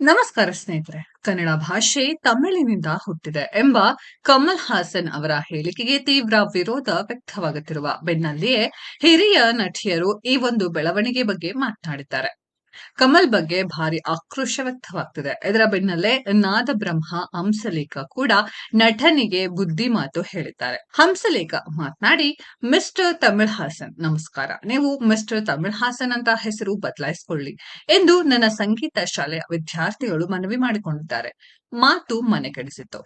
ನಮಸ್ಕಾರ ಸ್ನೇಹಿತರೆ. ಕನ್ನಡ ಭಾಷೆ ತಮಿಳಿನಿಂದ ಹುಟ್ಟಿದೆ ಎಂಬ ಕಮಲ್ ಹಾಸನ್ ಅವರ ಹೇಳಿಕೆಗೆ ತೀವ್ರ ವಿರೋಧ ವ್ಯಕ್ತವಾಗುತ್ತಿರುವ ಬೆನ್ನಲ್ಲಿಯೇ ಹಿರಿಯ ನಟಿಯರು ಈ ಒಂದು ಬೆಳವಣಿಗೆ ಬಗ್ಗೆ ಮಾತನಾಡಿದ್ದಾರೆ. ಕಮಲ್ ಬಗ್ಗೆ ಭಾರಿ ಆಕ್ರೋಶ ವ್ಯಕ್ತವಾಗ್ತಿದೆ. ಇದರ ಬೆನ್ನಲ್ಲೇ ನಾದಬ್ರಹ್ಮ ಹಂಸಲೇಖ ಕೂಡ ನಟನಿಗೆ ಬುದ್ಧಿ ಮಾತು ಹೇಳಿದ್ದಾರೆ. ಹಂಸಲೇಖ ಮಾತನಾಡಿ, ಮಿಸ್ಟರ್ ತಮಿಳ್ ಹಾಸನ್ ನಮಸ್ಕಾರ, ನೀವು ಮಿಸ್ಟರ್ ತಮಿಳ್ ಹಾಸನ್ ಅಂತ ಹೆಸರು ಬದಲಾಯಿಸಿಕೊಳ್ಳಿ ಎಂದು ನನ್ನ ಸಂಗೀತ ಶಾಲೆಯ ವಿದ್ಯಾರ್ಥಿಗಳು ಮನವಿ ಮಾಡಿಕೊಂಡಿದ್ದಾರೆ. ಮಾತು ಮನೆ ಕೆಡಿಸಿತು,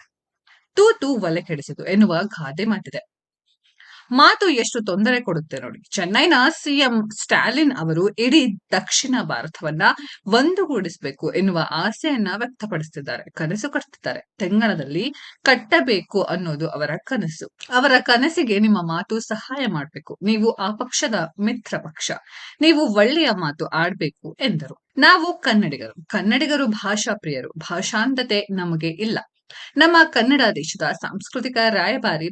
ತೂತು ಒಲೆ ಕೆಡಿಸಿತು ಎನ್ನುವ ಗಾದೆ ಮಾತಿದೆ. ಮಾತು ಎಷ್ಟು ತೊಂದರೆ ಕೊಡುತ್ತೆ ನೋಡಿ. ಚೆನ್ನೈನ ಸಿಎಂ ಸ್ಟಾಲಿನ್ ಅವರು ಇಡೀ ದಕ್ಷಿಣ ಭಾರತವನ್ನ ಒಂದುಗೂಡಿಸಬೇಕು ಎನ್ನುವ ಆಸೆಯನ್ನ ವ್ಯಕ್ತಪಡಿಸುತ್ತಿದ್ದಾರೆ, ಕನಸು ಕಟ್ತಿದ್ದಾರೆ. ತೆಂಗಣದಲ್ಲಿ ಕಟ್ಟಬೇಕು ಅನ್ನೋದು ಅವರ ಕನಸು. ಅವರ ಕನಸಿಗೆ ನಿಮ್ಮ ಮಾತು ಸಹಾಯ ಮಾಡಬೇಕು. ನೀವು ಆ ಪಕ್ಷದ ಮಿತ್ರ ಪಕ್ಷ, ನೀವು ಒಳ್ಳೆಯ ಮಾತು ಆಡ್ಬೇಕು ಎಂದರು. ನಾವು ಕನ್ನಡಿಗರು ಭಾಷಾ ಪ್ರಿಯರು. ಭಾಷಾಂಧತೆ ನಮಗೆ ಇಲ್ಲ. ನಮ್ಮ ಕನ್ನಡ ದೇಶದ ಸಾಂಸ್ಕೃತಿಕ ರಾಯಭಾರಿ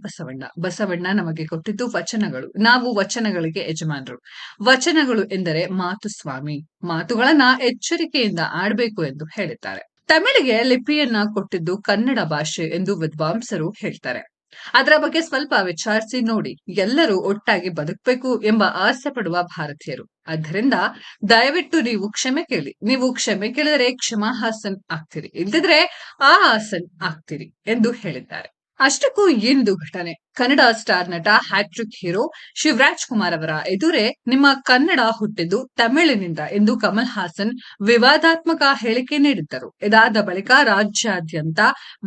ಬಸವಣ್ಣ ನಮಗೆ ಕೊಟ್ಟಿದ್ದು ವಚನಗಳು. ನಾವು ವಚನಗಳಿಗೆ ಯಜಮಾನರು. ವಚನಗಳು ಎಂದರೆ ಮಾತು ಸ್ವಾಮಿ. ಮಾತುಗಳನ್ನ ಎಚ್ಚರಿಕೆಯಿಂದ ಆಡಬೇಕು ಎಂದು ಹೇಳಿದ್ದಾರೆ. ತಮಿಳಿಗೆ ಲಿಪಿಯನ್ನ ಕೊಟ್ಟಿದ್ದು ಕನ್ನಡ ಭಾಷೆ ಎಂದು ವಿದ್ವಾಂಸರು ಹೇಳ್ತಾರೆ. ಅದರ ಬಗ್ಗೆ ಸ್ವಲ್ಪ ವಿಚಾರಿಸಿ ನೋಡಿ. ಎಲ್ಲರೂ ಒಟ್ಟಾಗಿ ಬದುಕಬೇಕು ಎಂಬ ಆಸೆ ಪಡುವ ಭಾರತೀಯರು. ಆದ್ದರಿಂದ ದಯವಿಟ್ಟು ನೀವು ಕ್ಷಮೆ ಕೇಳಿ. ನೀವು ಕ್ಷಮೆ ಕೇಳಿದರೆ ಕ್ಷಮಾಹಾಸನ್ ಆಗ್ತೀರಿ, ಇಲ್ದಿದ್ರೆ ಆ ಹಾಸನ್ ಆಗ್ತೀರಿ ಎಂದು ಹೇಳಿದ್ದಾರೆ. ಅಷ್ಟಕ್ಕೂ ಇಂದು ಘಟನೆ. ಕನ್ನಡ ಸ್ಟಾರ್ ನಟ ಹ್ಯಾಟ್ರಿಕ್ ಹೀರೋ ಶಿವರಾಜ್ ಕುಮಾರ್ ಅವರ ಎದುರೇ ನಿಮ್ಮ ಕನ್ನಡ ಹುಟ್ಟಿದ್ದು ತಮಿಳಿನಿಂದ ಎಂದು ಕಮಲ್ ಹಾಸನ್ ವಿವಾದಾತ್ಮಕ ಹೇಳಿಕೆ ನೀಡಿದ್ದರು. ಇದಾದ ಬಳಿಕ ರಾಜ್ಯಾದ್ಯಂತ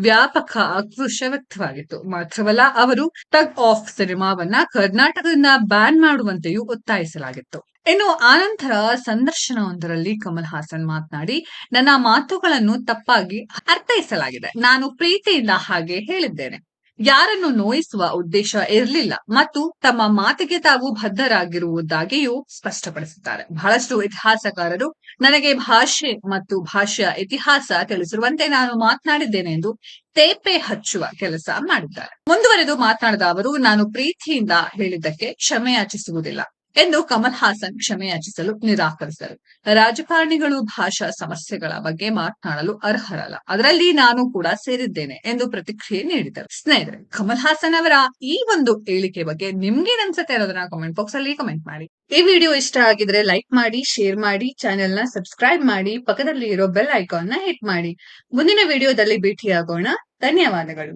ವ್ಯಾಪಕ ಆಕ್ರೋಶ ವ್ಯಕ್ತವಾಗಿತ್ತು. ಮಾತ್ರವಲ್ಲ, ಅವರು ಟಗ್ ಆಫ್ ಸಿನಿಮಾವನ್ನ ಕರ್ನಾಟಕದಿಂದ ಬ್ಯಾನ್ ಮಾಡುವಂತೆಯೂ ಒತ್ತಾಯಿಸಲಾಗಿತ್ತು. ಇನ್ನು ಆನಂತರ ಸಂದರ್ಶನವೊಂದರಲ್ಲಿ ಕಮಲ್ ಹಾಸನ್ ಮಾತನಾಡಿ, ನನ್ನ ಮಾತುಗಳನ್ನು ತಪ್ಪಾಗಿ ಅರ್ಥೈಸಲಾಗಿದೆ. ನಾನು ಪ್ರೀತಿಯಿಂದ ಹಾಗೆ ಹೇಳಿದ್ದೇನೆ. ಯಾರನ್ನು ನೋಯಿಸುವ ಉದ್ದೇಶ ಇರಲಿಲ್ಲ ಮತ್ತು ತಮ್ಮ ಮಾತಿಗೆ ತಾವು ಬದ್ಧರಾಗಿರುವುದಾಗಿಯೂ ಸ್ಪಷ್ಟಪಡಿಸುತ್ತಾರೆ. ಬಹಳಷ್ಟು ಇತಿಹಾಸಕಾರರು ನನಗೆ ಭಾಷೆ ಮತ್ತು ಭಾಷೆಯ ಇತಿಹಾಸ ತಿಳಿಸಿರುವಂತೆ ನಾನು ಮಾತನಾಡಿದ್ದೇನೆ ಎಂದು ತೇಪೆ ಹಚ್ಚುವ ಕೆಲಸ ಮಾಡಿದ್ದಾರೆ. ಮುಂದುವರೆದು ಮಾತನಾಡಿದ ಅವರು, ನಾನು ಪ್ರೀತಿಯಿಂದ ಹೇಳಿದ್ದಕ್ಕೆ ಕ್ಷಮೆಯಾಚಿಸುವುದಿಲ್ಲ ಎಂದು ಕಮಲ್ ಹಾಸನ್ ಕ್ಷಮೆಯಾಚಿಸಲು ನಿರಾಕರಿಸಿದರು. ರಾಜಕಾರಣಿಗಳು ಭಾಷಾ ಸಮಸ್ಯೆಗಳ ಬಗ್ಗೆ ಮಾತನಾಡಲು ಅರ್ಹರಲ್ಲ, ಅದರಲ್ಲಿ ನಾನು ಕೂಡ ಸೇರಿದ್ದೇನೆ ಎಂದು ಪ್ರತಿಕ್ರಿಯೆ ನೀಡಿದರು. ಸ್ನೇಹಿತರೆ, ಕಮಲ್ ಹಾಸನ್ ಅವರ ಈ ಒಂದು ಹೇಳಿಕೆ ಬಗ್ಗೆ ನಿಮ್ಗೇನ್ ಅನ್ಸುತ್ತೆ ಅನ್ನೋದನ್ನ ಕಾಮೆಂಟ್ ಬಾಕ್ಸ್ ಅಲ್ಲಿ ಕಮೆಂಟ್ ಮಾಡಿ. ಈ ವಿಡಿಯೋ ಇಷ್ಟ ಆಗಿದ್ರೆ ಲೈಕ್ ಮಾಡಿ, ಶೇರ್ ಮಾಡಿ, ಚಾನೆಲ್ ನ ಸಬ್ಸ್ಕ್ರೈಬ್ ಮಾಡಿ, ಪಕ್ಕದಲ್ಲಿ ಇರೋ ಬೆಲ್ ಐಕಾನ್ ನ ಹಿಟ್ ಮಾಡಿ. ಮುಂದಿನ ವಿಡಿಯೋದಲ್ಲಿ ಭೇಟಿಯಾಗೋಣ. ಧನ್ಯವಾದಗಳು.